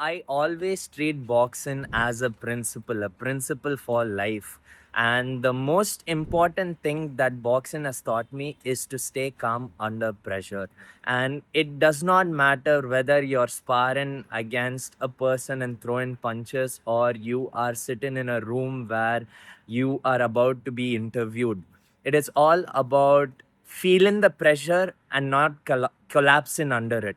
I always treat boxing as a principle for life. And the most important thing that boxing has taught me is to stay calm under pressure. And it does not matter whether you're sparring against a person and throwing punches, or you are sitting in a room where you are about to be interviewed. It is all about feeling the pressure and not collapsing under it.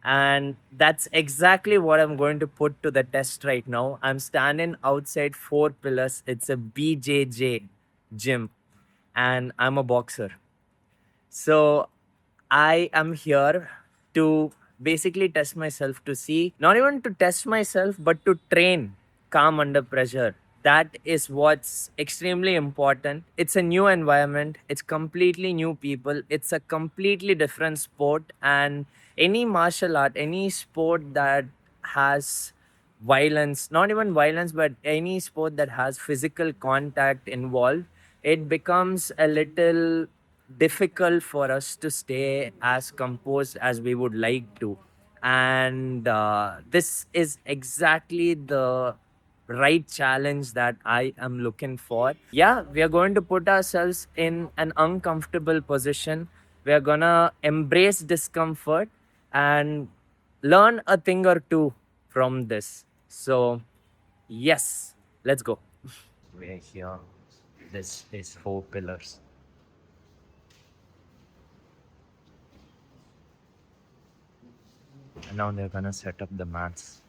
And that's exactly what I'm going to put to the test right now. I'm standing outside Four Pillars. It's a BJJ gym, and I'm a boxer. So I am here to basically test myself, to see, not even to test myself, but to train calm under pressure. That is what's extremely important. It's a new environment, it's completely new people, it's a completely different sport. And any martial art, any sport that has violence, not even violence, but any sport that has physical contact involved, it becomes a little difficult for us to stay as composed as we would like to. And this is exactly the right challenge that I am looking for. Yeah, we are going to put ourselves in an uncomfortable position. We are gonna embrace discomfort and learn a thing or two from this. So, yes, let's go. We're here. This is Four Pillars. And now they're gonna set up the mats.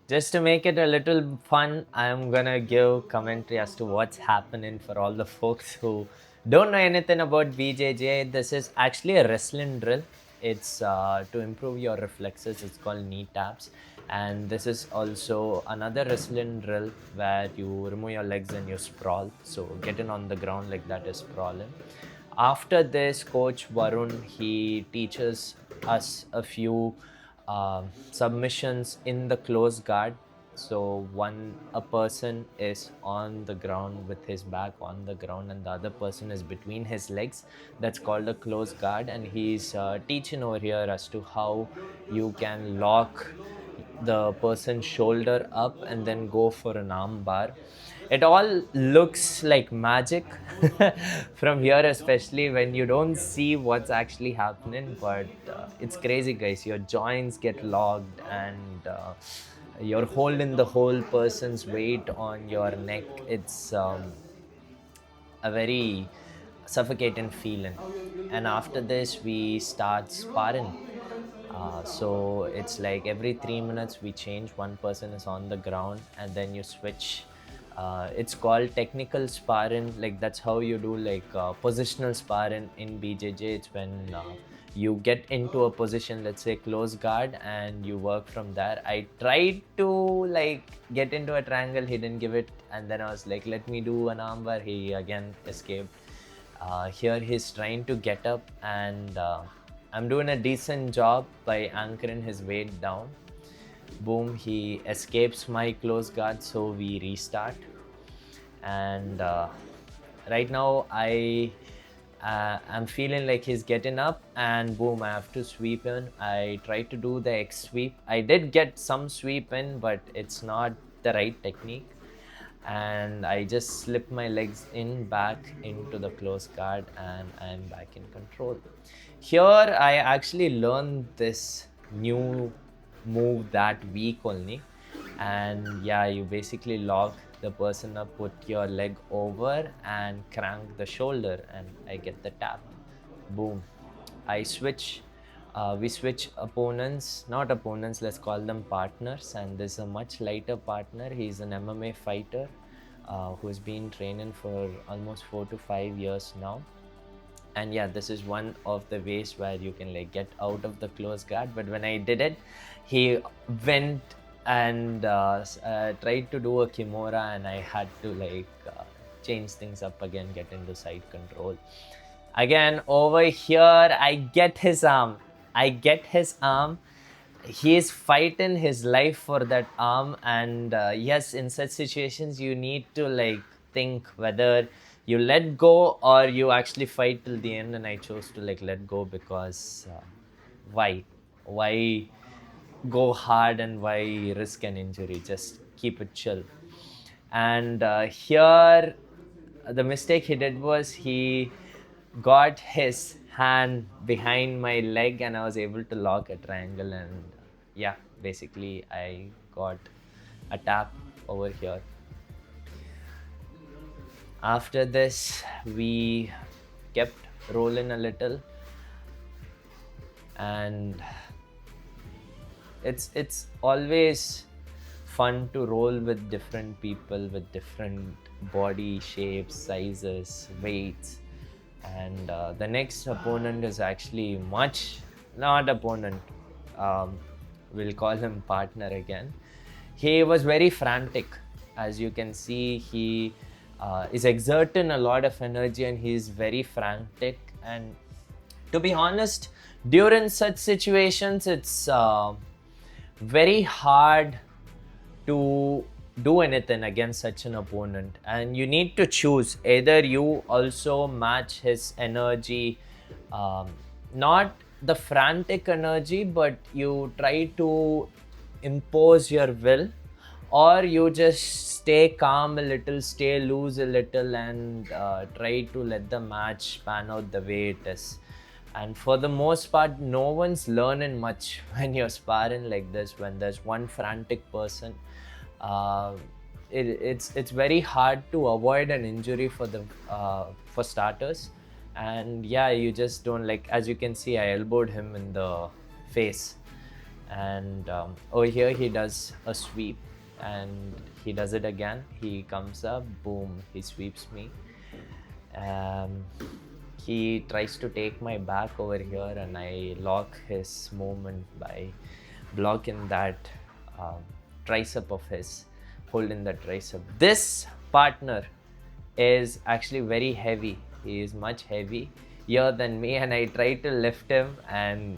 Just to make it a little fun, I'm gonna give commentary as to what's happening for all the folks who don't know anything about BJJ. This is actually a wrestling drill. It's to improve your reflexes. It's called knee taps. And this is also another wrestling drill where you remove your legs and you sprawl. So getting on the ground like that is sprawling. After this, Coach Varun, he teaches us a few submissions in the close guard. So a person is on the ground with his back on the ground, and the other person is between his legs. That's called a close guard, and he's teaching over here as to how you can lock the person's shoulder up and then go for an arm bar. It all looks like magic from here, especially when you don't see what's actually happening. But it's crazy, guys. Your joints get locked, and you're holding the whole person's weight on your neck. It's a very suffocating feeling. And after this, we start sparring. So it's like every 3 minutes we change, one person is on the ground, and then you switch. It's called technical sparring. Like that's how you do like positional sparring in BJJ. It's when you get into a position, let's say close guard, and you work from there. I tried to like get into a triangle, he didn't give it, and then I was like, let me do an armbar. He again escaped. Here he's trying to get up, and I'm doing a decent job by anchoring his weight down. Boom, he escapes my close guard, so we restart. And right now I'm feeling like he's getting up, and boom, I have to sweep in. I tried to do the X sweep. I did get some sweep in, but it's not the right technique. And I just slip my legs in back into the close guard, and I'm back in control. Here I actually learned this new move that week only. And yeah, you basically lock the person up, put your leg over and crank the shoulder, and I get the tap. Boom. I switch. We switch opponents, not opponents, let's call them partners. And there's a much lighter partner. He's an MMA fighter who's been training for almost 4 to 5 years now. And yeah, this is one of the ways where you can like get out of the close guard. But when I did it, he went and tried to do a kimura, and I had to like change things up again, get into side control. Again, over here, I get his arm. He is fighting his life for that arm. And yes, in such situations, you need to like think whether you let go or you actually fight till the end. And I chose to like let go because why go hard and why risk an injury? Just keep it chill. And here the mistake he did was he got his hand behind my leg and I was able to lock a triangle, and yeah, basically I got a tap over here. After this, we kept rolling a little, and it's always fun to roll with different people with different body shapes, sizes, weights. And the next opponent is actually not opponent, um, we'll call him partner again. He was very frantic. As you can see, he is exerting a lot of energy and he's very frantic. And to be honest, during such situations, it's very hard to do anything against such an opponent, and you need to choose either you also match his energy, not the frantic energy, but you try to impose your will, or you just stay calm a little, stay loose a little, and try to let the match pan out the way it is. And for the most part, no one's learning much when you're sparring like this. When there's one frantic person, uh, it's very hard to avoid an injury for starters. And yeah, you just don't, like, as you can see, I elbowed him in the face, and over here he does a sweep, and he does it again. He comes up, boom, he sweeps me. He tries to take my back over here, and I lock his movement by blocking that tricep of his, holding the tricep. This partner is actually very heavy. He is much heavier than me, and I try to lift him, and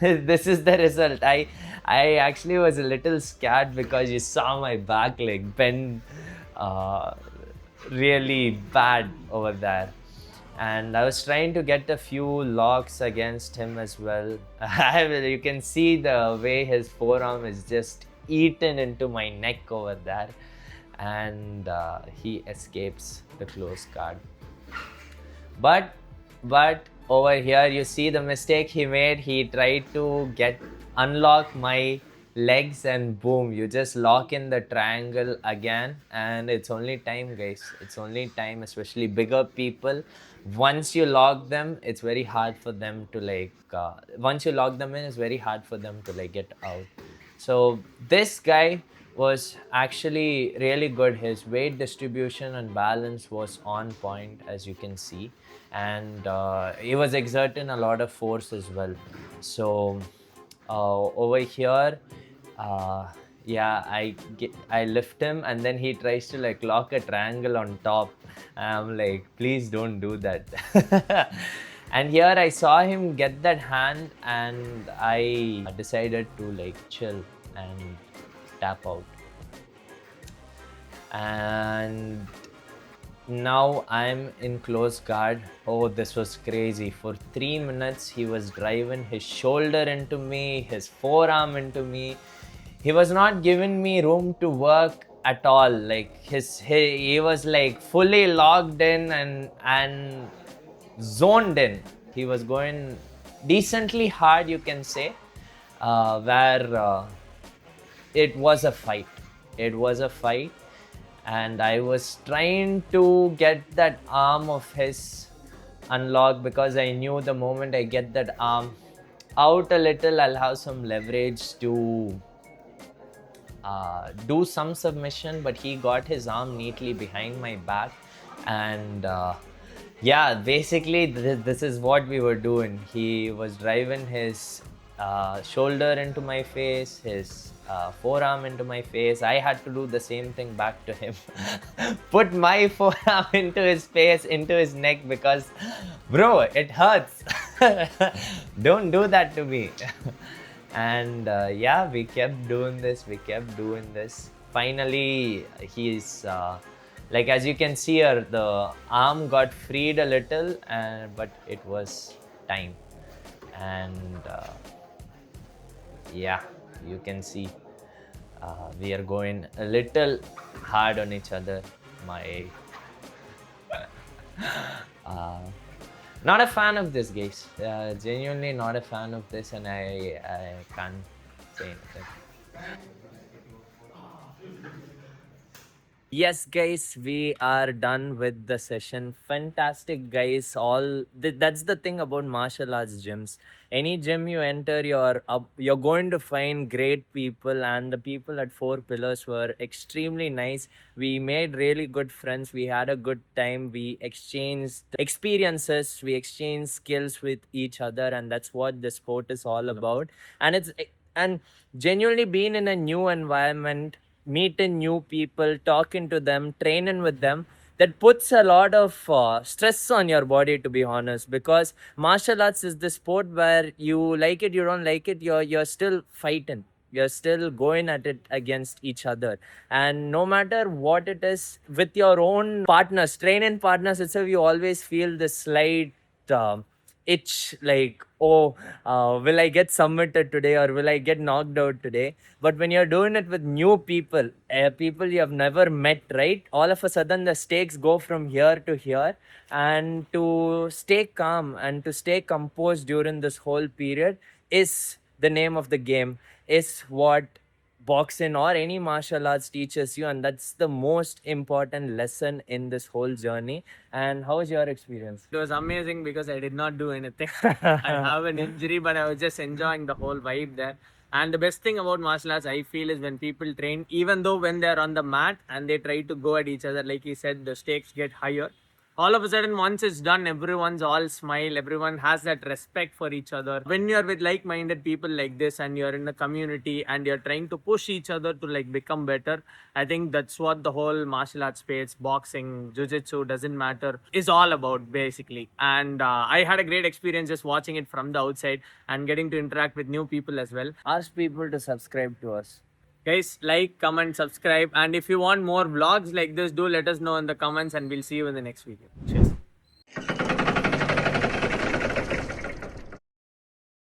this is the result. I actually was a little scared because you saw my back leg bend really bad over there. And I was trying to get a few locks against him as well. You can see the way his forearm is just eaten into my neck over there, and he escapes the close guard. But over here you see the mistake he made. He tried to unlock my legs, and boom, you just lock in the triangle again. And it's only time, guys. It's only time, especially bigger people. Once you lock them, it's very hard for them to once you lock them in, it's very hard for them to get out. So this guy was actually really good. His weight distribution and balance was on point, as you can see, and he was exerting a lot of force as well. So over here, yeah, I lift him, and then he tries to lock a triangle on top. I'm like, please don't do that. And here I saw him get that hand, and I decided to chill and tap out. And now I'm in close guard. Oh, this was crazy. For 3 minutes, he was driving his shoulder into me, his forearm into me. He was not giving me room to work at all. He was fully locked in and zoned in. He was going decently hard, you can say, where it was a fight. It was a fight, and I was trying to get that arm of his unlocked, because I knew the moment I get that arm out a little, I'll have some leverage to do some submission. But he got his arm neatly behind my back, and yeah, basically this is what we were doing. He was driving his shoulder into my face, his forearm into my face. I had to do the same thing back to him. Put my forearm into his face, into his neck, because bro, it hurts. Don't do that to me. And we kept doing this. Finally, he's Like as you can see here, the arm got freed a little, and but it was time. And yeah, you can see we are going a little hard on each other. My uh, not a fan of this, guys. Genuinely not a fan of this, and I can't say anything. Yes, guys, we are done with the session. Fantastic, guys. That's the thing about martial arts gyms. Any gym you enter, you're going to find great people, and the people at Four Pillars were extremely nice. We made really good friends. We had a good time. We exchanged experiences. We exchanged skills with each other, and that's what the sport is all about. And genuinely being in a new environment, meeting new people, talking to them, training with them, that puts a lot of stress on your body, to be honest, because martial arts is the sport where you like it, you don't like it, you're still fighting, you're still going at it against each other. And no matter what it is, with your own partners, training partners itself, you always feel this slight itch, like, oh, will I get submitted today or will I get knocked out today? But when you're doing it with new people, people you have never met, right, all of a sudden the stakes go from here to here. And to stay calm and to stay composed during this whole period is the name of the game, is what boxing or any martial arts teaches you, and that's the most important lesson in this whole journey. And how was your experience? It was amazing because I did not do anything. I have an injury, but I was just enjoying the whole vibe there. And the best thing about martial arts, I feel, is when people train, even though when they're on the mat and they try to go at each other, like he said, the stakes get higher. All of a sudden, once it's done, everyone's all smile, everyone has that respect for each other. When you're with like-minded people like this and you're in a community and you're trying to push each other to like become better, I think that's what the whole martial arts space, boxing, jiu-jitsu, doesn't matter, is all about basically. And I had a great experience just watching it from the outside and getting to interact with new people as well. Ask people to subscribe to us. Guys, like, comment, subscribe, and if you want more vlogs like this, do let us know in the comments, and we'll see you in the next video. Cheers.